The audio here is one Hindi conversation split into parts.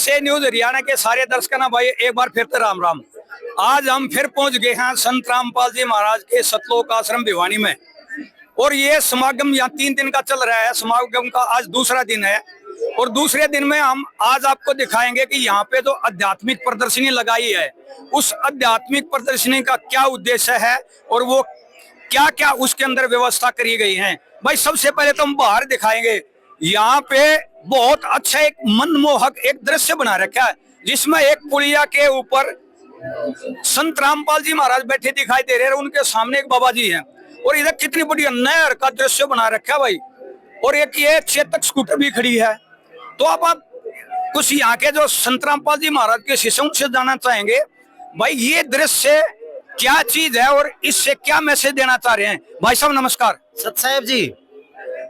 से न्यूज हरियाणा के सारे दर्शकों ना भाई एक बार फिर से राम राम। आज हम फिर पहुंच गए हैं संत रामपाल जी महाराज के सतलोक आश्रम भिवानी में। और ये समागम यहाँ 3 दिन का चल रहा है। समागम का आज दूसरा दिन है और दूसरे दिन में हम आज आपको दिखाएंगे कि यहाँ पे जो आध्यात्मिक प्रदर्शनी लगाई है उस आध्यात्मिक प्रदर्शनी का क्या उद्देश्य है और वो क्या क्या उसके अंदर व्यवस्था करी गई है। भाई सबसे पहले तो हम बाहर दिखाएंगे। यहाँ पे बहुत अच्छा एक मनमोहक एक दृश्य बना रखा है जिसमें एक पुलिया के ऊपर संत रामपाल जी महाराज बैठे दिखाई दे रहे हैं। उनके सामने एक बाबा जी हैं और इधर कितनी बढ़िया नहर का दृश्य बना रखा है भाई। और एक ये चेतक स्कूटर भी खड़ी है। तो अब आप कुछ यहाँ के जो संत रामपाल जी महाराज के शिष्यों से जानना चाहेंगे भाई ये दृश्य क्या चीज है और इससे क्या मैसेज देना चाह रहे हैं। भाई साहब नमस्कार। सत साहेब जी।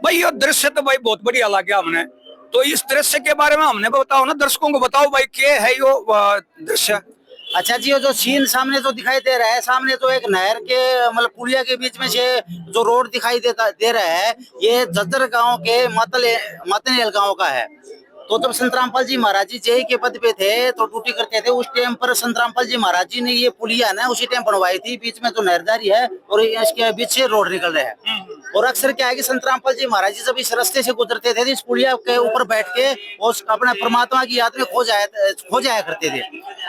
भाई ये दृश्य तो भाई बहुत बढ़िया लगा हमने। तो इस दृश्य के बारे में हमने बताओ ना, दर्शकों को बताओ भाई क्या है यो दृश्य। अच्छा जी, जो सीन सामने तो दिखाई दे रहा है, सामने तो एक नहर के मतलब पुलिया के बीच में से जो रोड दिखाई दे रहा है ये जज्जर गांव के मतनेल गांव का है। तो जब संत रामपाल जी महाराज जी जेई के पद पे थे तो ड्यूटी करते थे उस टाइम पर संत रामपाल जी महाराज जी ने ये पुलिया ना उसी टाइम बनवाई थी। बीच में तो नहर जारी है और इसके बीच से रोड निकल रहा है। और अक्सर क्या है कि संत रामपाल जी महाराज जी जब इस रास्ते से गुजरते थे तो इस पुलिया के ऊपर बैठ के उस अपने परमात्मा की याद में खो जाया करते थे।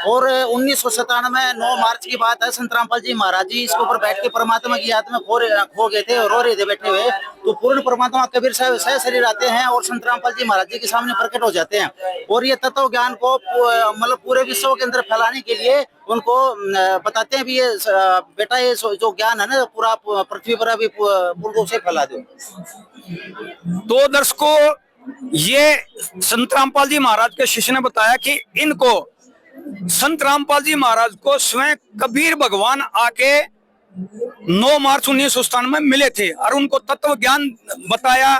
और 1997 9 मार्च की बात है, संत रामपाल जी महाराज जी इसके ऊपर बैठ के परमात्मा की याद में खो गए थे और रो रहे थे बैठे हुए। तो पूर्ण परमात्मा कबीर साहब सह शरीर आते हैं और संत रामपाल जी महाराज जी के सामने प्रकट हो जाते हैं और ये तत्व ज्ञान को मतलब पूरे विश्व के अंदर फैलाने के लिए उनको बताते हैं भी ये बेटा ये जो ज्ञान है ना पूरा पृथ्वी पर अभी पूर्ण रूप से फैला दो। तो दर्शकों ये संत रामपाल जी महाराज के शिष्य ने बताया कि इनको संत रामपाल जी महाराज को स्वयं कबीर भगवान आके 9 मार्च 1997 में मिले थे और उनको तत्व ज्ञान बताया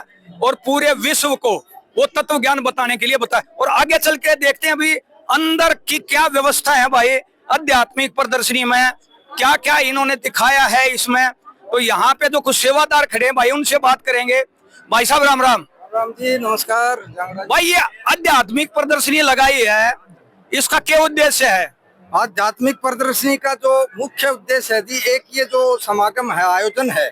और पूरे विश्व को वो तत्व ज्ञान बताने के लिए बताया। और आगे चल के देखते हैं अभी अंदर की क्या व्यवस्था है भाई आध्यात्मिक प्रदर्शनी में, क्या क्या इन्होंने दिखाया है इसमें। तो यहाँ पे जो कुछ सेवादार खड़े हैं भाई उनसे बात करेंगे। भाई साहब राम राम। राम जी नमस्कार। भाई ये आध्यात्मिक प्रदर्शनी लगाई है इसका क्या उद्देश्य है। आध्यात्मिक प्रदर्शनी का जो मुख्य उद्देश्य है जी, एक ये जो समागम है आयोजन है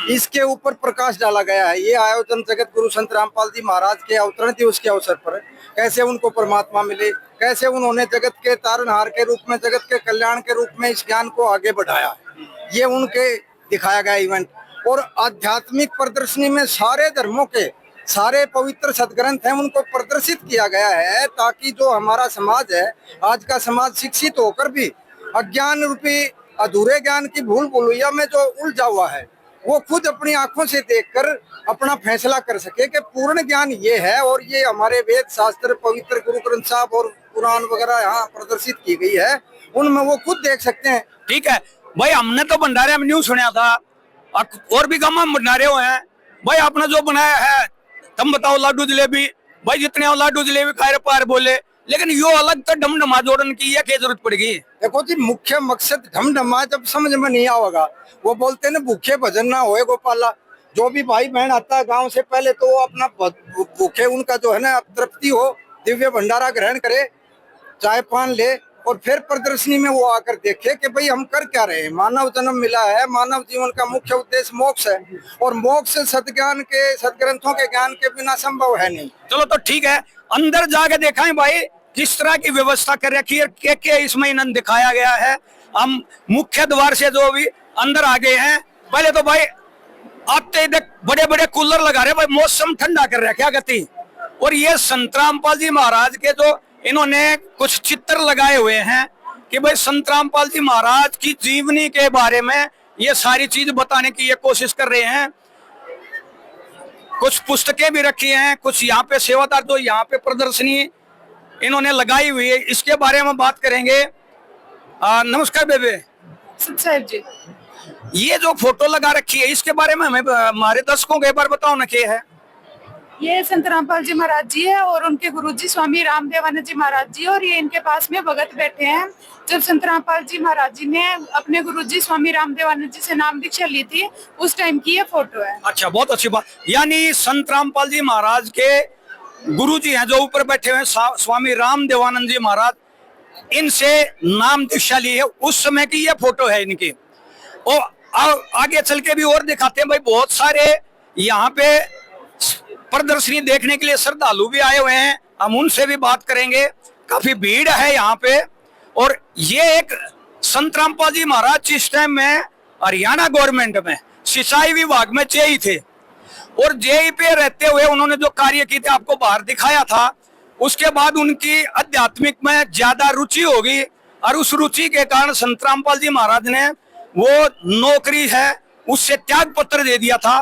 इसके ऊपर प्रकाश डाला गया है। ये आयोजन जगत गुरु संत रामपाल जी महाराज के अवतरण दिवस के अवसर पर कैसे उनको परमात्मा मिले, कैसे उन्होंने जगत के तारनहार के रूप में जगत के कल्याण के रूप में इस ज्ञान को आगे बढ़ाया, ये उनके दिखाया गया इवेंट। और आध्यात्मिक प्रदर्शनी में सारे धर्मों के सारे पवित्र सदग्रंथ हैं उनको प्रदर्शित किया गया है ताकि जो हमारा समाज है आज का समाज शिक्षित होकर भी अज्ञान रूपी अधूरे ज्ञान की भूल भुलैया में जो उलझा हुआ है वो खुद अपनी आंखों से देखकर अपना फैसला कर सके कि पूर्ण ज्ञान ये है। और ये हमारे वेद शास्त्र पवित्र गुरु ग्रंथ साहब और कुरान वगैरह यहाँ प्रदर्शित की गई है, उनमें वो खुद देख सकते हैं। ठीक है भाई, हमने तो भंडारे में न्यूज सुना था और भी गांव में भंडारे हुए हैं भाई। आपने जो बनाया है तुम बताओ लाडू जलेबी, भाई जितने लाडू जलेबी खाए पार बोले, लेकिन यो अलग तो ढमढमा जोड़न की क्या जरूरत पड़ेगी। देखो जी मुख्य मकसद ढमढमा जब समझ में नहीं आएगा, वो बोलते हैं ना भूखे भजन ना होए गोपाला। जो भी भाई बहन आता है गांव से पहले तो अपना भूखे उनका जो है ना तृप्ति हो, दिव्य भंडारा ग्रहण करे, चाय पान ले और फिर प्रदर्शनी में वो आकर देखे कि भाई हम कर क्या रहे हैं। मानव जन्म मिला है, मानव जीवन का मुख्य उद्देश्य मोक्ष है और मोक्ष सदज्ञान के सदग्रंथों के ज्ञान के बिना संभव है नहीं। चलो तो ठीक है, अंदर जाके देखा है भाई किस तरह की व्यवस्था कर रखी है, क्या इसमें इन्हें दिखाया गया है। हम मुख्य द्वार से जो भी अंदर आ गए हैं, पहले तो भाई आते बड़े बड़े कूलर लगा रहे भाई, मौसम ठंडा कर रहा क्या गति। और ये संत रामपाल जी महाराज के जो इन्होंने कुछ चित्र लगाए हुए हैं कि भाई संत रामपाल जी महाराज की जीवनी के बारे में ये सारी चीज बताने की ये कोशिश कर रहे हैं। कुछ पुस्तकें भी रखी हैं, कुछ यहाँ पे सेवादार जो यहाँ पे प्रदर्शनी इन्होंने लगाई हुई है इसके बारे में बात करेंगे। नमस्कार बेबे। साहब जी, ये जो फोटो लगा रखी है इसके बारे में हमें हमारे दर्शकों को एक बार बताओ ना क्या है। ये संत रामपाल जी महाराज जी है और उनके गुरुजी स्वामी रामदेवानंद जी महाराज जी, और ये इनके पास में भगत बैठे हैं। जब संत रामपाल जी महाराज जी ने अपने गुरुजी स्वामी रामदेवानंद जी से नाम दीक्षा ली थी उस टाइम की ये फोटो है। अच्छा, बहुत अच्छी बात। यानी संत रामपाल जी महाराज के गुरुजी हैं जो ऊपर बैठे हुए हैं, स्वामी राम देवानंद जी महाराज, इनसे नाम दीक्षा ली है। उस समय की ये फोटो है इनकी। और आगे चल के भी और दिखाते हैं भाई। बहुत सारे यहाँ पे प्रदर्शनी देखने के लिए श्रद्धालु भी आए हुए हैं, हम उनसे भी बात करेंगे। काफी भीड़ है यहाँ पे। और ये एक संत रामपाल जी महाराज जिस टाइम में हरियाणा गवर्नमेंट में सिंचाई विभाग में जेई थे, और जेई पे रहते हुए उन्होंने जो कार्य किए थे आपको बाहर दिखाया था। उसके बाद उनकी आध्यात्मिक में ज्यादा रुचि होगी, और उस रुचि के कारण संत रामपाल जी महाराज ने वो नौकरी है उससे त्याग पत्र दे दिया था।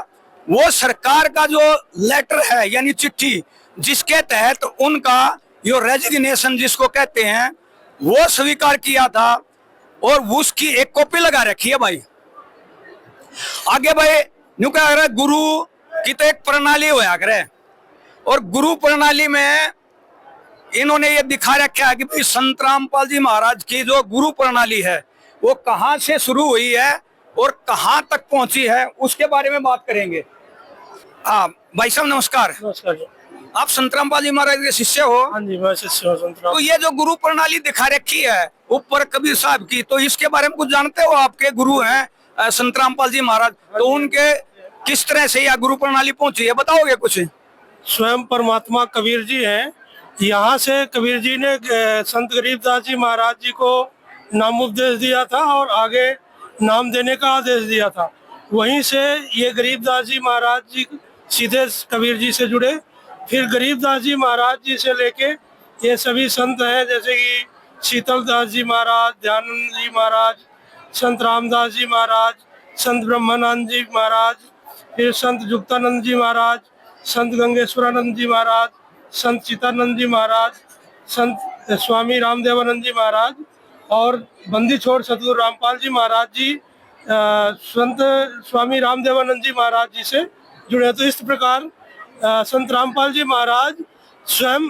वो सरकार का जो लेटर है यानी चिट्ठी, जिसके तहत उनका यो रेजिग्नेशन जिसको कहते हैं वो स्वीकार किया था, और उसकी एक कॉपी लगा रखी है भाई। आगे भाई न्यू क्या रहा, गुरु की तो एक प्रणाली होया करे, और गुरु प्रणाली में इन्होंने ये दिखा रखा है कि भाई संत रामपाल जी महाराज की जो गुरु प्रणाली है वो कहाँ से शुरू हुई है और कहाँ तक पहुंची है, उसके बारे में बात करेंगे। हाँ भाई साहब नमस्कार। नमस्कार जी। आप संत रामपाल जी महाराज के शिष्य हो? हाँ जी, मैं शिष्य हूँ संत राम। तो ये जो गुरु प्रणाली दिखा रखी है ऊपर कबीर साहब की, तो इसके बारे में कुछ जानते हो? आपके गुरु हैं संत रामपाल जी महाराज, तो उनके किस तरह से यह गुरु प्रणाली पहुंची है, बताओगे कुछ? स्वयं परमात्मा कबीर जी हैं। यहाँ से कबीर जी ने संत गरीबदास जी महाराज जी को नाम उपदेश दिया था और आगे नाम देने का आदेश दिया था। वहीं से ये गरीबदास जी महाराज जी सीधे कबीर जी से जुड़े। फिर गरीबदास जी महाराज जी से लेके ये सभी संत हैं, जैसे कि शीतलदास जी महाराज, दयानंद जी महाराज, संत रामदास जी महाराज, संत ब्रह्मानंद जी महाराज, फिर संत जुक्तानंद जी महाराज, संत गंगेश्वरानंद जी महाराज, संत चितानंद जी महाराज, संत स्वामी रामदेवानंद जी महाराज और बंदी छोड़ सतगुरु रामपाल जी महाराज जी संत स्वामी रामदेवानंद जी महाराज जी से जुड़े। तो इस प्रकार संत रामपाल जी महाराज स्वयं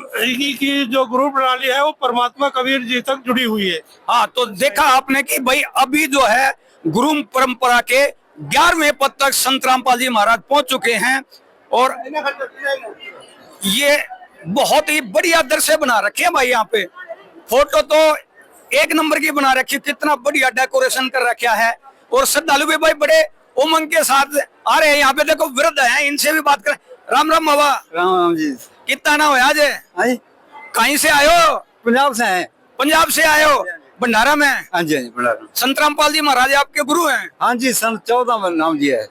की जो गुरु प्रणाली है वो परमात्मा कबीर जी तक जुड़ी हुई है। हाँ, तो देखा आपने कि भाई अभी जो है गुरु परंपरा के 11वें पद तक संत रामपाल जी महाराज पहुंच चुके हैं, और ये बहुत ही बढ़िया दृश्य बना रखे हैं भाई। यहाँ पे फोटो तो एक नंबर की बना रखी, कितना बढ़िया डेकोरेशन कर रखा है, और श्रद्धालु भी भाई बड़े उमंग के साथ आ रहे हैं। यहाँ पे देखो वृद्ध हैं, इनसे भी बात करें। राम राम बाबा। राम राम जी। कितना ना हो आज? कहीं से आयो? पंजाब से हैं। पंजाब से आयो? भंडारा में? हाँ जी, हाँ जी, भंडारा। संत रामपाल जी महाराज आपके गुरु हैं? हाँ जी, सन 14 में नाम दिया है।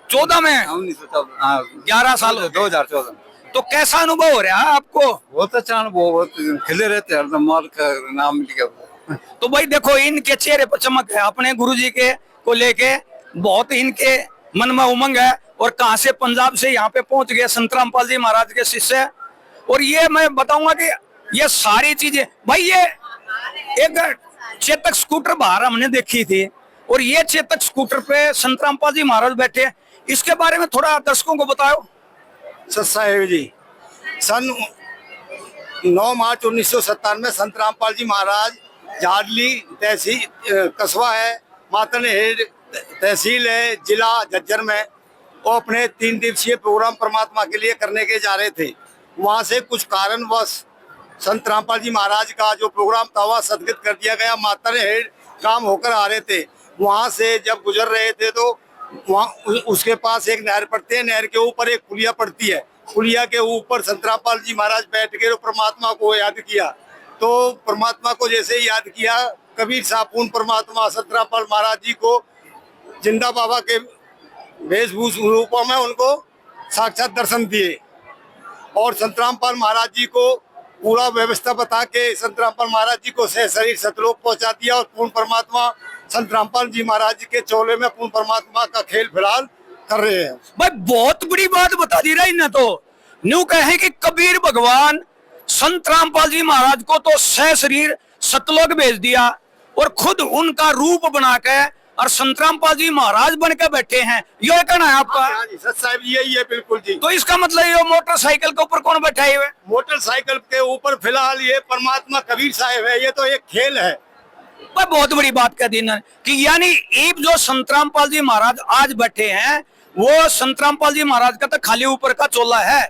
14 में? 1914। 11 साल 2014। तो कैसा अनुभव हो रहा है आपको? बहुत अच्छा अनुभव, बहुत खिले रहते हैं हरदम, माल का नाम मिल गया। तो भाई देखो इनके चेहरे पर चमक है, अपने गुरुजी के को लेके बहुत इनके मन में उमंग है। और कहां से, पंजाब से यहाँ पे पहुंच गए संत रामपाल जी महाराज के शिष्य। और ये मैं बताऊंगा कि ये सारी चीजें भाई, ये एक चेतक स्कूटर बाहर हमने देखी थी, और ये चेतक स्कूटर पे संत रामपाल जी महाराज बैठे, इसके बारे में थोड़ा दर्शकों को बताओ। सत्साहेब जी, सन 9 मार्च 1997 संत रामपाल जी महाराज, जाडली तहसील कस्बा है, मातनहेड़ तहसील है, जिला झज्जर में, वो अपने 3 दिवसीय प्रोग्राम परमात्मा के लिए करने के जा रहे थे। वहाँ से कुछ कारणवश संत रामपाल जी महाराज का जो प्रोग्राम था वह स्थगित कर दिया गया। मातनहेड़ काम होकर आ रहे थे, वहाँ से जब गुजर रहे थे तो वहाँ उसके पास एक नहर पड़ती है, नहर के ऊपर एक पुलिया पड़ती है। पुलिया के ऊपर संत रामपाल जी महाराज बैठ के परमात्मा को याद किया। तो परमात्मा को जैसे याद किया, कबीर साहब पूर्ण परमात्मा संत रामपाल महाराज जी को जिंदा बाबा के वेशभूष रूपों में उनको साक्षात दर्शन दिए, और संत रामपाल महाराज जी को पूरा व्यवस्था बता के संत रामपाल महाराज जी को सह शरीर सतलोक पहुंचा दिया। और पूर्ण परमात्मा संत रामपाल जी महाराज जी के चोले में पूर्ण परमात्मा का खेल फिलहाल कर रहे हैं। भाई बहुत बड़ी बात बता दी रही ना, तो न्यू कहे कि कबीर भगवान संत रामपाल जी महाराज को तो सह शरीर सतलोक भेज दिया, और खुद उनका रूप बना के और संत रामपाल जी महाराज बन के बैठे हैं। ये कहना है आपका? हाँ जी, सच साहब यही है, बिल्कुल जी। तो इसका मतलब ये मोटरसाइकिल के ऊपर कौन बैठा हुए? मोटरसाइकिल के ऊपर फिलहाल ये परमात्मा कबीर साहब है, ये तो एक खेल है। बहुत बड़ी बात कह दी ना कि यानी एक जो संत रामपाल जी महाराज आज बैठे हैं वो संत रामपाल जी महाराज का तो खाली ऊपर का चोला है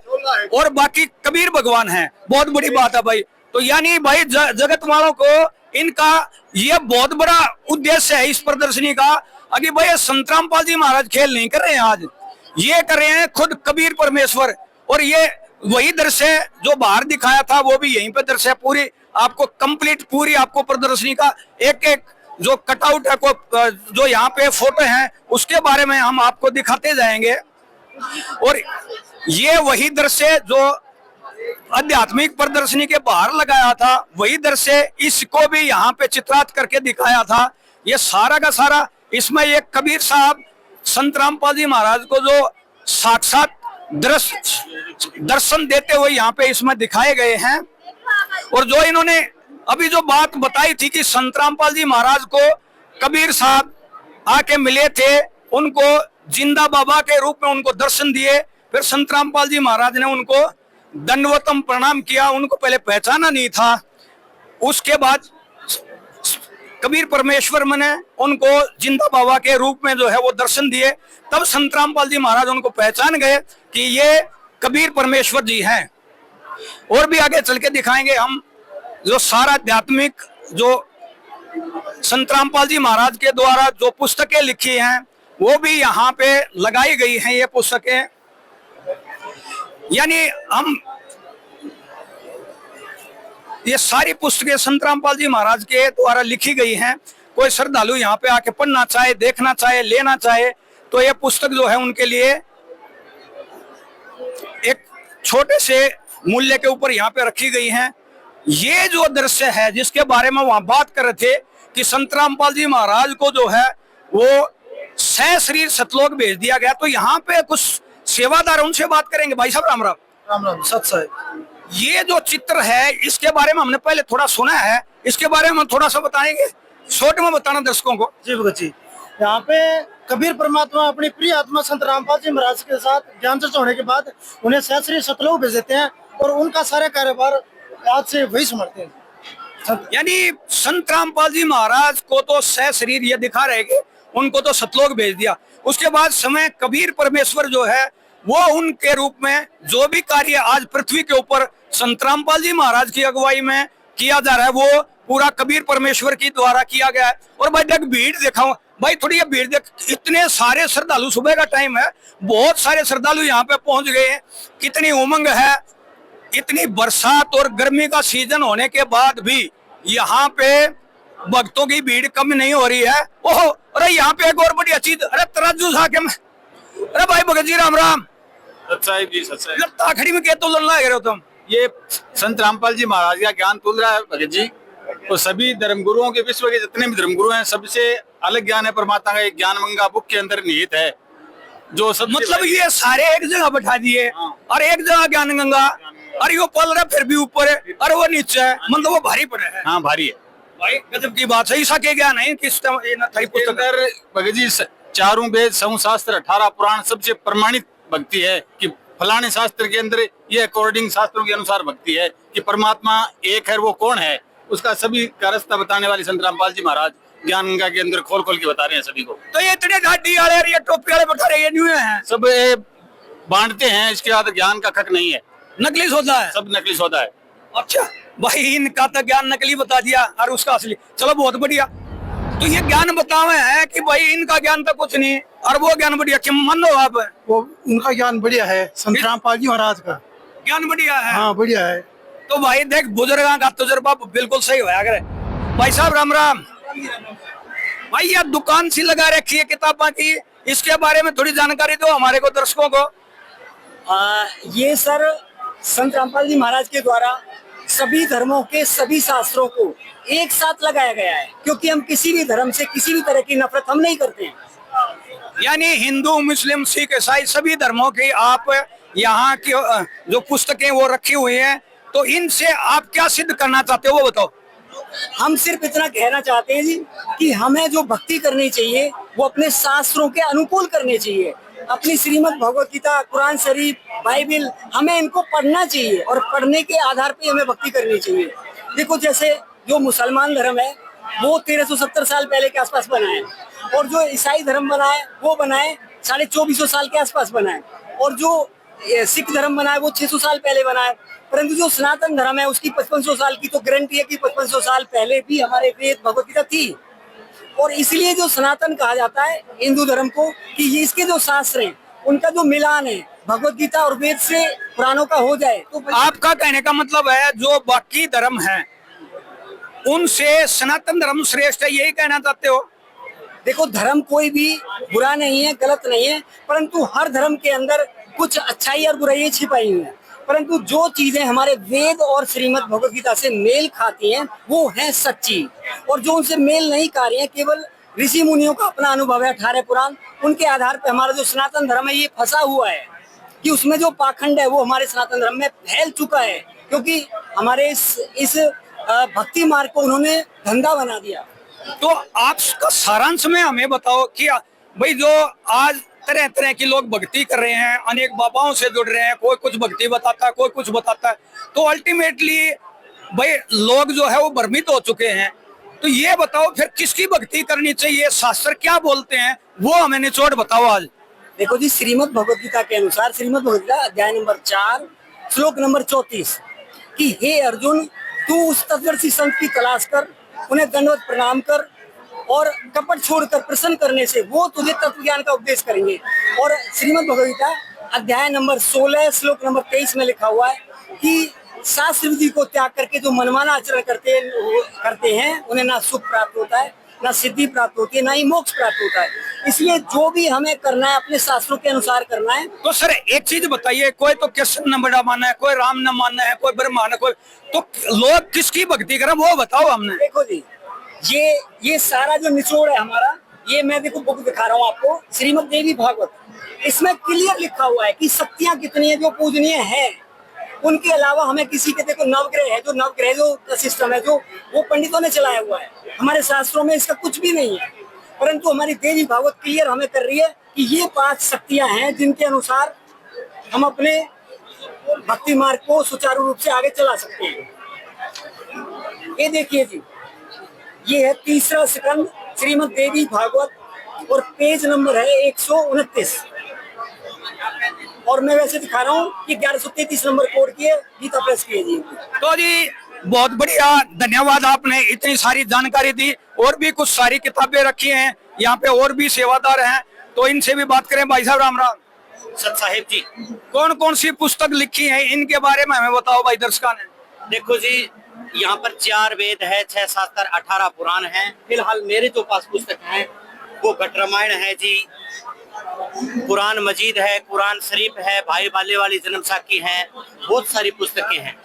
और बाकी कबीर भगवान है। बहुत बड़ी बात है भाई। तो यानी भाई जगत वालों को इनका ये बहुत बड़ा उद्देश्य है इस प्रदर्शनी का। अभी भाई संत रामपाल जी महाराज खेल नहीं कर रहे हैं आज, ये कर रहे हैं खुद कबीर परमेश्वर। और ये वही दृश्य जो बाहर दिखाया था वो भी यहीं पे दृश्य पूरी आपको कंप्लीट पूरी आपको प्रदर्शनी का एक एक जो कटआउट है को जो यहाँ पे फोटो हैं उसके बारे में हम आपको दिखाते जाएंगे। और ये वही दृश्य जो आध्यात्मिक प्रदर्शनी के बाहर लगाया था वही दृश्य इसको भी यहाँ पे चित्रात करके दिखाया था। ये सारा का सारा इसमें एक कबीर साहब संत रामपाल जी महाराज को जो साक्षात दर्शन देते हुए यहाँ पे इसमें दिखाए गए हैं। और जो इन्होंने अभी जो बात बताई थी कि संत रामपाल जी महाराज को कबीर साहब आके मिले थे, उनको जिंदा बाबा के रूप में उनको दर्शन दिए, फिर संत रामपाल जी महाराज ने उनको दंडवतम प्रणाम किया, उनको पहले पहचाना नहीं था। उसके बाद कबीर परमेश्वर ने उनको जिंदा बाबा के रूप में जो है वो दर्शन दिए, तब संत रामपाल जी महाराज उनको पहचान गए कि ये कबीर परमेश्वर जी हैं। और भी आगे चल के दिखाएंगे हम जो सारा आध्यात्मिक जो संत रामपाल जी महाराज के द्वारा जो पुस्तकें लिखी हैं वो भी यहाँ पे लगाई गई हैं। ये पुस्तकें यानी हम ये सारी पुस्तकें संत रामपाल जी महाराज के द्वारा लिखी गई हैं। कोई श्रद्धालु यहाँ पे आके पढ़ना चाहे, देखना चाहे, लेना चाहे तो ये पुस्तक जो है उनके लिए एक छोटे से मूल्य के ऊपर यहाँ पे रखी गई हैं। ये जो दृश्य है जिसके बारे में वहां बात कर रहे थे कि संत रामपाल जी महाराज को जो है वो सशरीर सतलोक भेज दिया गया, तो यहाँ पे कुछ सेवादार उनसे बात करेंगे। भाई साहब राम राम। राम राम सत साहब। ये जो चित्र है इसके बारे में हमने पहले थोड़ा सुना है, इसके बारे में थोड़ा सा बताएंगे, शॉर्ट में बताना दर्शकों को। जी भगत जी, यहाँ पे कबीर परमात्मा अपनी प्रिय आत्मा संत रामपाल जी महाराज के साथ ज्ञान चर्चा होने के बाद उन्हें सहस्री सतलोक भेज देते हैं और उनका सारा कारोबार आज से वही संभालते हैं। यानी संत रामपाल जी महाराज को तो सशरीर ये दिखा रहे कि उनको तो सतलोक भेज दिया, उसके बाद समय कबीर परमेश्वर जो है वो उनके रूप में जो भी कार्य आज पृथ्वी के ऊपर संत रामपाल जी महाराज की अगुवाई में किया जा रहा है वो पूरा कबीर परमेश्वर की द्वारा किया गया है। और भाई देख भीड़ दिखाऊं भाई, थोड़ी ये भीड़ देख, इतने सारे श्रद्धालु, सुबह का टाइम है, बहुत सारे श्रद्धालु यहाँ पे पहुंच गए हैं। कितनी उमंग है, इतनी बरसात और गर्मी का सीजन होने के बाद भी यहाँ पे भक्तों की भीड़ कम नहीं हो रही है। ओहो, अरे यहाँ पे एक और बढ़िया चीज, अरे तराजू साके में, अरे भाई भगत जी राम राम। सच्चाई जी सच्चाई। ताखड़ी में क्या तोलन लगा रहे हो तुम? ये संत रामपाल जी महाराज का ज्ञान तुल रहा है भगत जी। तो सभी धर्मगुरुओं के, विश्व के जितने भी धर्मगुरु हैं, सबसे अलग ज्ञान है परमात्मा का। एक ज्ञान गंगा बुक के अंदर निहित है जो सब मतलब ये सारे एक जगह बैठा दिए और एक जगह ज्ञान गंगा, अरे वो पल रहा फिर भी ऊपर है, अरे वो नीचे है, मतलब वो भारी पड़े है। हाँ भारी है भाई, गजब की बात है। ईसा के ज्ञान है किस अंदर भगत जी। चारों वेद, समूह शास्त्र, 18 पुराण सबसे प्रमाणित भक्ति है कि फलाने शास्त्र के अंदर ये अकॉर्डिंग शास्त्रों के अनुसार भक्ति है कि परमात्मा एक है, वो कौन है, उसका सभी का रास्ता बताने वाले संत रामपाल जी महाराज ज्ञान गंगा के अंदर खोल खोल के बता रहे हैं सभी को। तो ये इतने घाटी वाले और ये टोपी वाले बता रहे, ये न्यू हैं, सब बांटते हैं, इसके बाद ज्ञान का खक नहीं है, नकली सौदा है, सब नकली सौदा है। अच्छा भाई, इनका तो ज्ञान नकली बता दिया और उसका असली, चलो बहुत बढ़िया। तो ये ज्ञान बतावे है कि भाई इनका ज्ञान तो कुछ नहीं और वो ज्ञान बढ़िया, क्यों मान लो आप? वो उनका ज्ञान बढ़िया है, संत रामपाल जी महाराज का ज्ञान बढ़िया है। हाँ बढ़िया है। तो भाई देख, बुजुर्गों का तजुर्बा बिल्कुल सही होया करे। भाई साहब राम राम। भाई ये दुकान सी लगा रखी है किताबों की, इसके बारे में थोड़ी जानकारी दो हमारे को, दर्शकों को। ये सर संत रामपाल जी महाराज के द्वारा सभी धर्मों के सभी शास्त्रों को एक साथ लगाया गया है, क्योंकि हम किसी भी धर्म से किसी भी तरह की नफरत हम नहीं करते हैं। यानी हिंदू, मुस्लिम, सिख, ईसाई सभी धर्मों की आप यहाँ की जो पुस्तकें वो रखी हुई हैं, तो इनसे आप क्या सिद्ध करना चाहते हो वो बताओ। हम सिर्फ इतना कहना चाहते हैं जी कि हमें जो भक्ति करनी चाहिए वो अपने शास्त्रों के अनुकूल करनी चाहिए। अपनी श्रीमद् भगवत गीता, कुरान शरीफ, बाइबिल, हमें इनको पढ़ना चाहिए और पढ़ने के आधार पे हमें भक्ति करनी चाहिए। देखो जैसे जो मुसलमान धर्म है वो 1370 साल पहले के आसपास बना है, और जो ईसाई धर्म बना है वो बना है 2450 साल के आसपास बना है, और जो सिख धर्म बना है वो 600 साल पहले बना है। परंतु जो सनातन धर्म है उसकी 5500 साल की तो गारंटी है कि 5500 साल पहले भी हमारे वेद भगवत गीता थी। और इसलिए जो सनातन कहा जाता है हिंदू धर्म को, कि ये इसके जो शास्त्र हैं उनका जो मिलान है भगवत गीता और वेद से पुराणों का हो जाए तो आपका कहने का मतलब है जो बाकी धर्म है उनसे सनातन धर्म श्रेष्ठ है, यही कहना चाहते हो? देखो, धर्म कोई भी बुरा नहीं है, गलत नहीं है, परंतु हर धर्म के अंदर कुछ अच्छाई और बुराई छिपाई हुई है। परंतु जो चीजें हमारे वेद और श्रीमद् भगवत गीता से मेल खाती हैं वो हैं सच्ची, और जो उनसे मेल नहीं खा रही हैं केवल ऋषि मुनियों का अपना अनुभव है, 18 पुराण, उनके आधार पर हमारा जो सनातन धर्म है ये फंसा हुआ है कि उसमें जो पाखंड है वो हमारे सनातन धर्म में फैल चुका है, क्योंकि हमारे इस भक्ति मार्ग को उन्होंने धंधा बना दिया। तो आपका सारांश में हमें बताओ कि भाई जो आज तरह तरह के लोग भक्ति कर रहे हैं, अनेक बाबाओं से जुड़ रहे हैं, कोई कुछ भक्ति बताता है, कोई कुछ बताता है, तो अल्टीमेटली भाई लोग जो है वो भ्रमित हो चुके हैं। तो ये बताओ फिर किसकी भक्ति करनी चाहिए, शास्त्र क्या बोलते हैं वो हमें निचोड़ बताओ आज। देखो जी, श्रीमद् भगवत गीता के अनुसार, श्रीमद् भगवत गीता अध्याय नंबर 4 श्लोक नंबर 34 कि हे अर्जुन, तू उस तत्वदर्शी संत की तलाश कर, उन्हें दंडवत प्रणाम कर और कपट छोड़कर प्रसन्न करने से वो तुझे तत्व ज्ञान का उपदेश करेंगे। और श्रीमद् भगवत गीता अध्याय नंबर 16 श्लोक नंबर 23 में लिखा हुआ है कि शास्त्र विधि को त्याग करके जो मनमाना आचरण करते हैं उन्हें ना सुख प्राप्त होता है, ना सिद्धि प्राप्त होती है, ना ही मोक्ष प्राप्त होता है। इसलिए जो भी हमें करना है अपने शास्त्रों के अनुसार करना है। तो सर एक चीज बताइए, कोई तो कृष्ण न बड़ा मानना है, कोई राम न मानना है, कोई ब्रह्मा न, कोई तो लोग किसकी भक्ति करें वो बताओ हमने। देखो जी, ये सारा जो निचोड़ है हमारा, ये मैं देखो बुक दिखा रहा हूँ आपको, श्रीमद् देवी भागवत, इसमें क्लियर लिखा हुआ है कि शक्तियां कितनी है जो पूजनीय है। उनके अलावा हमें किसी के, देखो नवग्रह है, जो नवग्रह जो सिस्टम है जो वो पंडितों ने चलाया हुआ है, हमारे शास्त्रों में इसका कुछ भी नहीं है। परंतु हमारी देवी भागवत क्लियर हमें कर रही है कि ये 5 शक्तियां हैं जिनके अनुसार हम अपने भक्ति मार्ग को सुचारू रूप से आगे चला सकते हैं। ये देखिए जी, ये है 3रा स्कंद श्रीमद् देवी भागवत और पेज नंबर है 129, और मैं वैसे दिखा रहा हूँ कि 1133 नंबर कोड की है, गीता प्रेस की है जी। तो जी बहुत बढ़िया, धन्यवाद, आपने इतनी सारी जानकारी दी। और भी कुछ सारी किताबें रखी हैं यहाँ पे, और भी सेवादार हैं, तो इनसे भी बात करें। भाई साहब राम राम। सत साहिब जी, कौन कौन सी पुस्तक लिखी है इनके बारे में हमें बताओ भाई दर्शकों ने। देखो जी, यहाँ पर 4 वेद है, 6 शास्त्र, 18 पुराण है। फिलहाल मेरे जो पास पुस्तक है वो घट रामायण है जी, कुरान मजीद है, कुरान शरीफ है, भाई बाले वाली जन्म साखी है, बहुत सारी पुस्तकें हैं।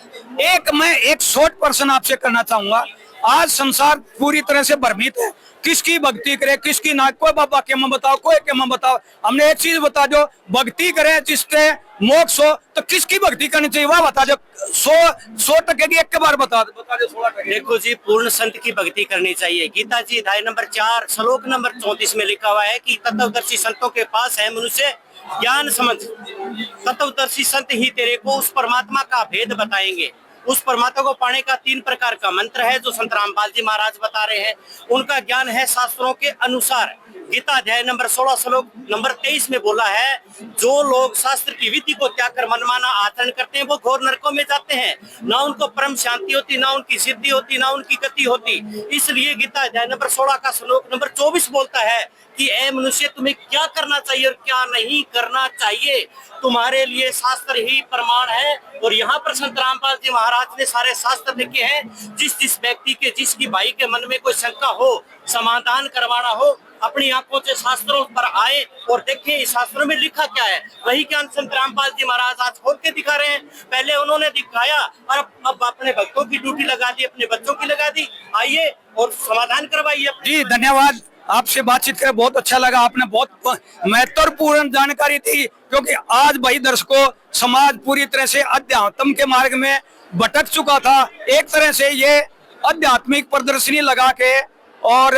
मैं एक शॉर्ट प्रश्न आपसे करना चाहूंगा। आज संसार पूरी तरह से भ्रमित है, किसकी भक्ति करे किसकी ना, कोई बाबा के मन बताओ, कोई के मन बताओ। हमने एक चीज बता दो, भक्ति करे जिससे मोक्ष हो, तो किसकी भक्ति करनी चाहिए वह बता दो। 100% की एक के बार बता दो 16%। देखो जी, पूर्ण संत की भक्ति करनी चाहिए। गीता जी अध्याय नंबर 4 श्लोक नंबर 34 में लिखा हुआ है कि तत्वदर्शी संतों के पास है मनुष्य ज्ञान समझ, तत्वदर्शी संत ही तेरे को उस परमात्मा का भेद बताएंगे। उस परमात्मा को पाने का 3 प्रकार का मंत्र है जो संत रामपाल जी महाराज बता रहे हैं। उनका ज्ञान है शास्त्रों के अनुसार। गीता अध्याय नंबर 16 श्लोक नंबर 23 में बोला है, जो लोग शास्त्र की विधि को त्याग कर मनमाना आचरण करते हैं वो घोर नरकों में जाते हैं। ना उनको परम शांति होती, ना उनकी सिद्धि होती, ना उनकी गति होती। इसलिए गीता अध्याय नंबर 16 का श्लोक नंबर 24 बोलता है कि ए मनुष्य, तुम्हें क्या करना चाहिए और क्या नहीं करना चाहिए, तुम्हारे लिए शास्त्र ही प्रमाण है। और यहाँ पर संत रामपाल जी महाराज ने सारे शास्त्र लिखे हैं। जिस व्यक्ति के, जिसकी भाई के मन में कोई शंका हो, समाधान करवाना हो, अपनी आंखों से शास्त्रों पर आए और देखें इस शास्त्रों में लिखा क्या है। वही ज्ञान संत रामपाल जी महाराज आज खोल के दिखा रहे हैं। पहले उन्होंने दिखाया और अब अपने भक्तों की ड्यूटी लगा दी, अपने बच्चों की लगा दी। आइए और समाधान करवाइए। जी धन्यवाद, आपसे बातचीत कर बहुत अच्छा लगा। आपने बहुत महत्वपूर्ण जानकारी दी, क्योंकि आज भाई दर्शकों, समाज पूरी तरह से अध्यात्म के मार्ग में भटक चुका था। एक तरह से ये आध्यात्मिक प्रदर्शनी लगा के और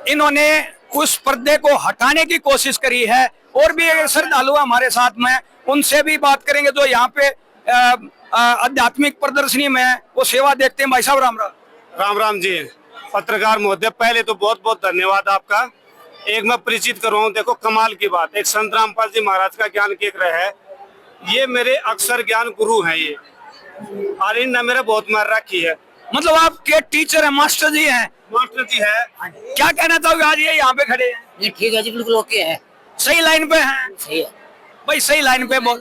इन्होंने उस पर्दे को हटाने की कोशिश करी है। और भी श्रद्धालु हमारे साथ में, उनसे भी बात करेंगे जो यहाँ पे आध्यात्मिक प्रदर्शनी में वो सेवा देखते हैं। भाई साहब राम राम। राम राम जी। पत्रकार महोदय, पहले तो बहुत बहुत धन्यवाद आपका एक मैं परिचित करवाऊं, देखो कमाल की बात, एक संत रामपाल जी महाराज का ज्ञान केंद्र है, ये मेरे अक्षर ज्ञान गुरु हैं ये, और इनने मेरे बहुत मार रखी है। मतलब आपके टीचर है, मास्टर जी हैं? मास्टर जी है। क्या कहना चाहोगे आज ये यहाँ पे खड़े हैं? ये ठीक है जी, बिल्कुल ओके है, सही लाइन पे हैं सही है भाई, सही लाइन पे बोल।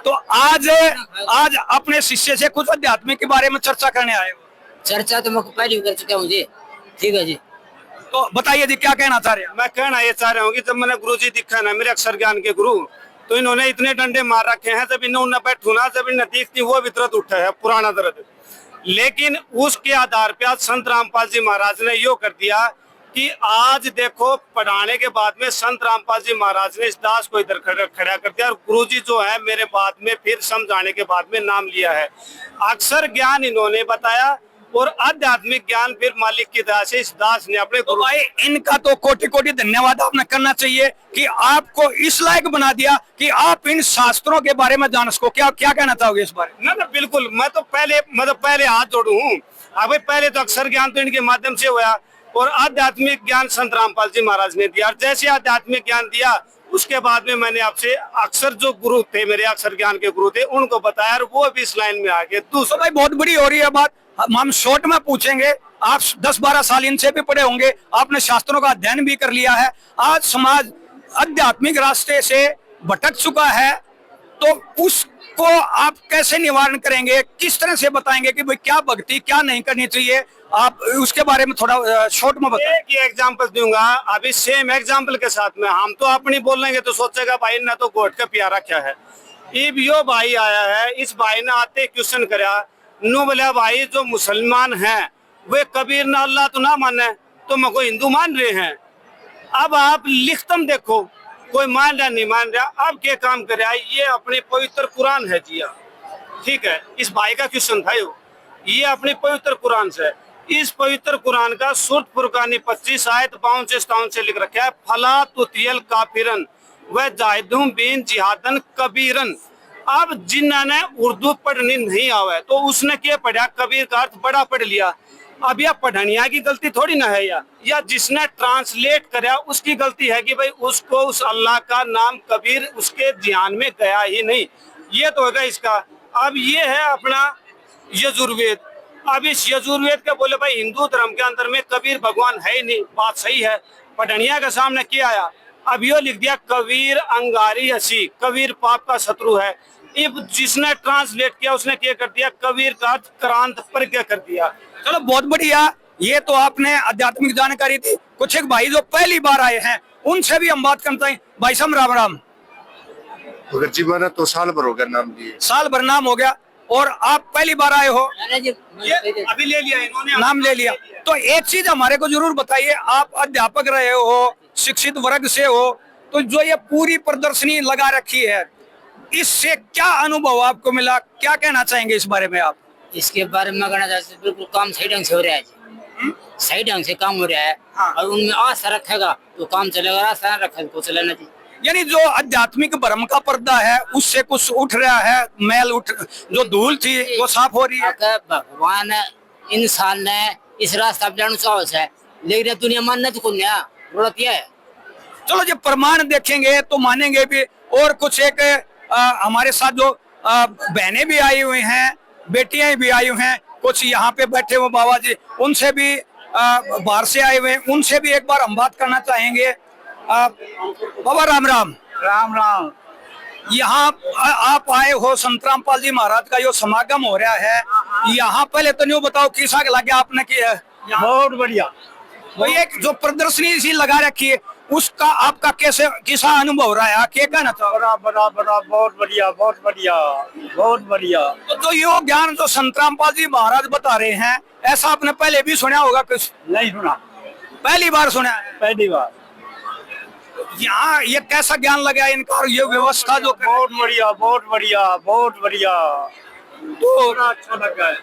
तो आज अपने शिष्य से कुछ आध्यात्मिक के बारे में चर्चा करने आए हो? चर्चा तो मैं पहले कर चुका मुझे, ठीक है जी। तो बताइए जी क्या कहना चाह रहे हैं? मैं कहना ये चाह रहा हूँ कि जब मैंने गुरु जी दिखा ना, मेरे अक्षर ज्ञान के गुरु, तो इन्होंने इतने डंडे मार रखे हैं, जब इन्होंने बैठू ना, जब इन्हें देखती वो भी दर्द उठा है, पुराना दर्द। लेकिन उसके आधार पे आज संत रामपाल जी महाराज ने यो कर दिया कि आज देखो पढ़ाने के बाद में संत रामपाल जी महाराज ने इस दास को इधर खड़ा कर दिया, और गुरुजी जो है मेरे बाद में फिर समझाने के बाद में नाम लिया है। अक्षर ज्ञान इन्होंने बताया और आध्यात्मिक ज्ञान फिर मालिक की दया से इस दास ने अपने तो भाई इनका तो कोटि कोटि धन्यवाद आपने करना चाहिए कि आपको इस लायक बना दिया कि आप इन शास्त्रों के बारे में जान सको। क्या क्या कहना चाहोगे इस बारे में? ना बिल्कुल, मैं तो पहले हाथ जोड़ू हूँ। अभी पहले तो अक्षर ज्ञान तो इनके माध्यम से हुआ, और आध्यात्मिक ज्ञान संत रामपाल जी महाराज ने दिया, और जैसे आध्यात्मिक ज्ञान दिया उसके बाद में मैंने आपसे अक्षर जो गुरु थे, मेरे अक्षर ज्ञान के गुरु थे, उनको बताया, और वो भी इस लाइन में आ गए। तो भाई बहुत बड़ी हो रही है बात, हम शॉर्ट में पूछेंगे। आप 10-12 साल इनसे भी पढ़े होंगे, आपने शास्त्रों का अध्ययन भी कर लिया है। आज समाज आध्यात्मिक रास्ते से भटक चुका है, तो उसको आप कैसे निवारण करेंगे, किस तरह से बताएंगे कि भाई क्या भक्ति क्या नहीं करनी चाहिए? आप उसके बारे में थोड़ा शॉर्ट में बताएं। एक एग्जाम्पल दूंगा, अभी सेम एग्जाम्पल के साथ में हम तो अपनी बोलेंगे तो सोचेगा भाई ने तो गोट का प्यारा क्या है। इब यो भाई आया है, इस भाई ने आते क्वेश्चन करा, नो बोला भाई जो मुसलमान हैं वे कबीर ना अल्लाह तो ना माने, तो मैं कोई हिंदू मान रहे हैं। अब आप लिखतम देखो, कोई मान रहा नहीं मान रहा, अब क्या काम करे, ये अपने पवित्र कुरान है जी, ठीक है। इस भाई का क्वेश्चन था ये अपने पवित्र कुरान से, इस पवित्र कुरान का सूरत फुरकानी 25 आयत 52 से लिख रखा है, फला तुतियल काफिरन व जाहिदुम बिन जिहादन कबीरन। अब जिन्होंने उर्दू पढ़नी नहीं आवे तो उसने क्या पढ़ा, कबीर का अर्थ बड़ा पढ़ लिया। अब यह पढ़निया की गलती थोड़ी ना है, या जिसने ट्रांसलेट करा उसकी गलती है कि भाई उसको उस अल्लाह का नाम कबीर उसके ध्यान में गया ही नहीं, ये तो होगा इसका। अब ये है अपना यजुर्वेद, अब इस यजुर्वेद के बोले भाई हिंदू धर्म के अंदर में कबीर भगवान है ही नहीं, बात सही है। पढ़निया के सामने क्या आया, अब यो लिख दिया कबीर अंगारी हसी, कबीर पाप का शत्रु है। अब जिसने ट्रांसलेट किया उसने क्या कर दिया, कबीर का क्रांत पर क्या कर दिया। चलो बहुत बढ़िया, ये तो आपने आध्यात्मिक जानकारी दी। कुछ एक भाई जो पहली बार आए हैं उनसे भी हम बात करते हैं। भाई साहब राम राम। अगर जी मैंने तो साल भर हो गया नाम लिए, साल भर नाम हो गया, और आप पहली बार आए हो? ये अभी ले लिया इन्होंने, नाम ले लिया। तो एक चीज हमारे को जरूर बताइए, आप अध्यापक रहे हो, शिक्षित वर्ग से हो, तो जो ये पूरी प्रदर्शनी लगा रखी है इससे क्या अनुभव आपको मिला, क्या कहना चाहेंगे इस बारे में आप? इसके बारे में कहना चाहते हैं, बिल्कुल काम सही ढंग से हो रहा है जी, सही ढंग से काम हो रहा है। और उनमें आस्था रखेगा तो काम चलेगा, आस्था न रखेगा तो चलेगा जी। यानी जो आध्यात्मिक भ्रम का पर्दा है उससे कुछ उठ रहा है, मैल उठ, जो धूल थी वो साफ हो रही है। भगवान इंसान ने इस रास्ता पे जाना चाहो है, लेकिन दुनिया मानने तो कुछ जरूरत है। चलो जब प्रमाण देखेंगे तो मानेंगे भी। और कुछ एक हमारे साथ जो बहनें भी आई हुई हैं, बेटियां भी आई हुई हैं, कुछ यहाँ पे बैठे हुए बाबा जी, उनसे भी बाहर से आए हुए हैं, उनसे भी एक बार हम बात करना चाहेंगे। बाबा राम राम। राम राम। यहाँ आप आए हो, संत रामपाल जी महाराज का जो समागम हो रहा है यहाँ, पहले तो न्यू बताओ किसा लगे आपने किया है? बहुत बढ़िया। तो ये जो प्रदर्शनी सी लगा रखी है उसका आपका कैसे किसा अनुभव रहा है, क्या कहना चाहो? बड़ा बहुत बढ़िया, बहुत बढ़िया, बहुत बढ़िया। तो जो यो ज्ञान जो संत रामपाल जी महाराज बता रहे हैं, ऐसा आपने पहले भी सुना होगा? कुछ नहीं सुना, पहली बार सुना है? पहली बार। यहाँ ये कैसा ज्ञान लगा इनका, ये व्यवस्था जो बहुत बढ़िया, बहुत बढ़िया, बहुत बढ़िया, तो अच्छा लगा है।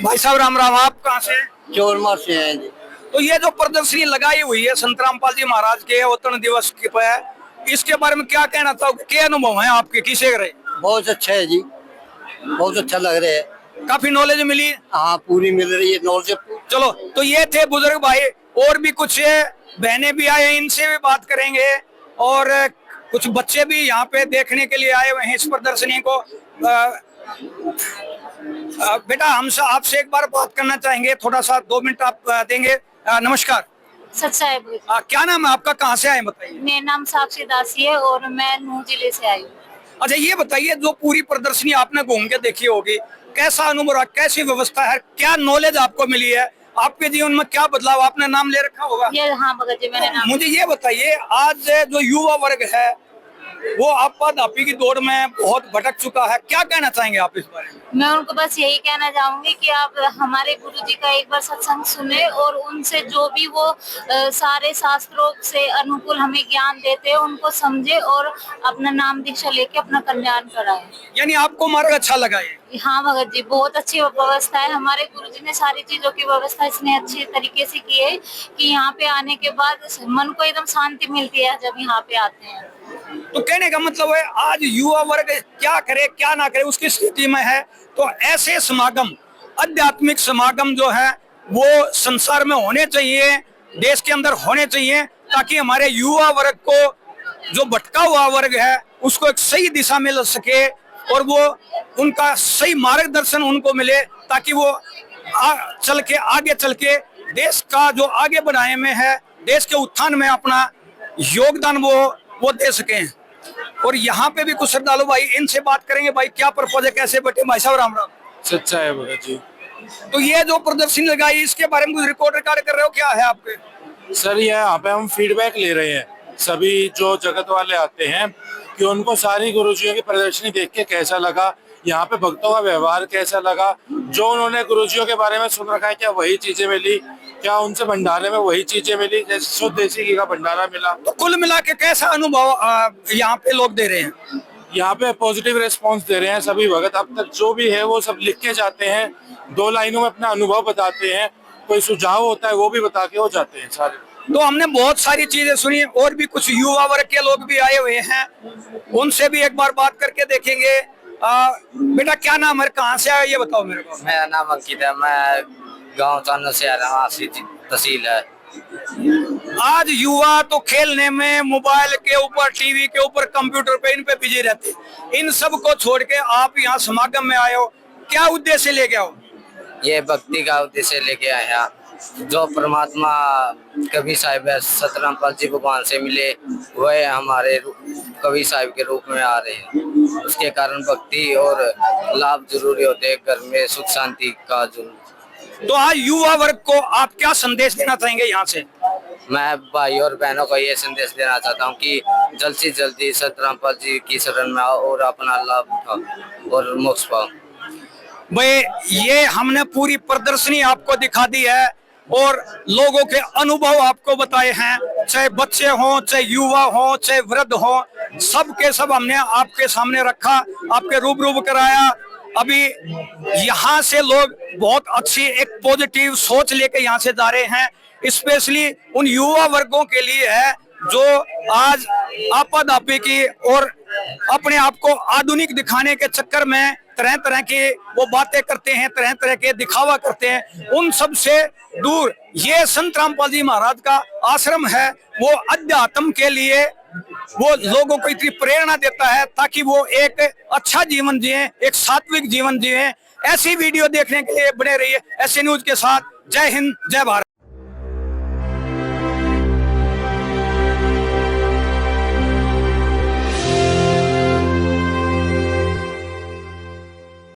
भाई साहब राम राम। आप कहाँ से? चोरमा से हैं जी। तो ये जो प्रदर्शनी लगाई हुई है संत रामपाल जी महाराज के अवतरण दिवस के पे, इसके बारे में क्या कहना चाहोगे, क्या अनुभव है आपके, किसे रहे? बहुत अच्छा है जी, बहुत अच्छा लग रहा है। काफी नॉलेज मिली? हाँ पूरी मिल रही है नॉलेज। चलो, तो ये थे बुजुर्ग भाई, और भी कुछ बहनें भी आए हैं, इनसे भी बात करेंगे और कुछ बच्चे भी यहाँ पे देखने के लिए आए हुए हैं इस प्रदर्शनी को। बेटा हम आपसे एक बार बात करना चाहेंगे, थोड़ा सा 2 मिनट आप देंगे? नमस्कार। सच्चाई क्या नाम है आपका, कहाँ से आए बताइए? मेरा नाम साक्षी दासी है और मैं नूह जिले से आई हूँ। अच्छा ये बताइए, जो पूरी प्रदर्शनी आपने घूम के देखी होगी, कैसा अनुभव रहा, कैसी व्यवस्था है, क्या नॉलेज आपको मिली है, आपके जीवन में क्या बदलाव? आपने नाम ले रखा होगा। ये हाँ भगत जी मैंने नाम। मुझे ये बताइए, आज जो युवा वर्ग है वो आपाधापी की दौड़ में बहुत भटक चुका है, क्या कहना चाहेंगे आप इस बारे में? मैं उनको बस यही कहना चाहूंगी कि आप हमारे गुरुजी का एक बार सत्संग सुने और उनसे जो भी वो सारे शास्त्रों से अनुकूल हमें ज्ञान देते हैं उनको समझे और अपना नाम दीक्षा लेके अपना कल्याण कराए। यानी आपको मार्ग अच्छा लगा ये? हाँ भगत जी, बहुत अच्छी व्यवस्था है। हमारे गुरुजी ने सारी चीजों की व्यवस्था इसने अच्छे तरीके से की है कि यहाँ पे आने के बाद मन को एकदम शांति मिलती है जब यहाँ पे आते हैं। तो कहने का मतलब है आज युवा वर्ग क्या करे क्या ना करे उसकी स्थिति में है, तो ऐसे समागम, आध्यात्मिक समागम जो है वो संसार में होने चाहिए, देश के अंदर होने चाहिए, ताकि हमारे युवा वर्ग को, जो भटका हुआ वर्ग है, उसको एक सही दिशा मिल सके और वो उनका सही मार्गदर्शन उनको मिले, ताकि वो आगे चल के देश का जो आगे बढ़ाने में है, देश के उत्थान में अपना योगदान वो दे सके। और यहाँ पे भी कुछ श्रद्धालु भाई, इनसे बात करेंगे। भाई क्या पर्पज है, कैसे बैठे? भाई साहब राम राम। सच्चा है भगत जी। तो ये जो प्रदर्शनी लगाई, इसके बारे में कुछ रिकॉर्ड कर रहे हो, क्या है आपके? सर ये यहाँ पे हम फीडबैक ले रहे हैं, सभी जो जगत वाले आते हैं कि उनको सारी गुरुजियों की प्रदर्शनी देख के कैसा लगा, यहाँ पे भक्तों का व्यवहार कैसा लगा, जो उन्होंने गुरुजियों के बारे में सुन रखा है क्या वही चीजें मिली, क्या उनसे भंडारे में वही चीजें मिली, जैसे शुद्ध देसी घी का भंडारा मिला। तो कुल मिला के कैसा अनुभव यहाँ पे लोग दे रहे हैं? यहाँ पे पॉजिटिव रिस्पांस दे रहे हैं सभी भगत। अब तक जो भी है वो सब लिख के जाते हैं, 2 लाइनों में अपना अनुभव बताते हैं, कोई सुझाव होता है वो भी बता के हो जाते हैं सारे। तो हमने बहुत सारी चीजें सुनी, और भी कुछ युवा वर्ग के लोग भी आए हुए हैं, उनसे भी एक बार बात करके देखेंगे। बेटा क्या नाम है, कहाँ से आए ये बताओ मेरे को? मेरा नाम अंकित है, मैं गांव चानो से आ रहा हूँ, तहसील है। आज युवा तो खेलने में, मोबाइल के ऊपर, टीवी के ऊपर, कंप्यूटर पे, इन पे बिजी रहते, इन सब को छोड़ के आप यहाँ समागम में आए हो, क्या उद्देश्य लेके आओ? ये भक्ति का उद्देश्य लेके आए हैं। जो परमात्मा कवि साहिब सतराम पाल जी भगवान से मिले, वह हमारे कवि साहिब के रूप में आ रहे हैं। उसके कारण भक्ति और लाभ जरूरी होते हैं, घर में सुख शांति का जरूर। तो आज युवा वर्ग को आप क्या संदेश देना चाहेंगे यहाँ से? मैं भाई और बहनों को ये संदेश देना चाहता हूँ कि जल्द से जल्दी सतराम पाल जी की शरण में आओ और अपना लाभ उठाओ और मोक्ष पाओ। भाई ये हमने पूरी प्रदर्शनी आपको दिखा दी है और लोगों के अनुभव आपको बताए हैं, चाहे बच्चे हों, चाहे युवा हों, चाहे वृद्ध हों, सब के सब हमने आपके सामने रखा, आपके रूबरू कराया। अभी यहाँ से लोग बहुत अच्छी एक पॉजिटिव सोच लेके यहाँ से जा रहे हैं, स्पेशली उन युवा वर्गों के लिए है जो आज आपाधापी की और अपने आप को आधुनिक दिखाने के चक्कर में तरह तरह की वो बातें करते हैं, तरह तरह के दिखावा करते हैं, उन सब से दूर ये संत रामपाल जी महाराज का आश्रम है, वो अध्यात्म के लिए वो लोगों को इतनी प्रेरणा देता है ताकि वो एक अच्छा जीवन जिए, एक सात्विक जीवन जिए। ऐसी वीडियो देखने के लिए बने रहिए ऐसे न्यूज के साथ। जय हिंद, जय भारत।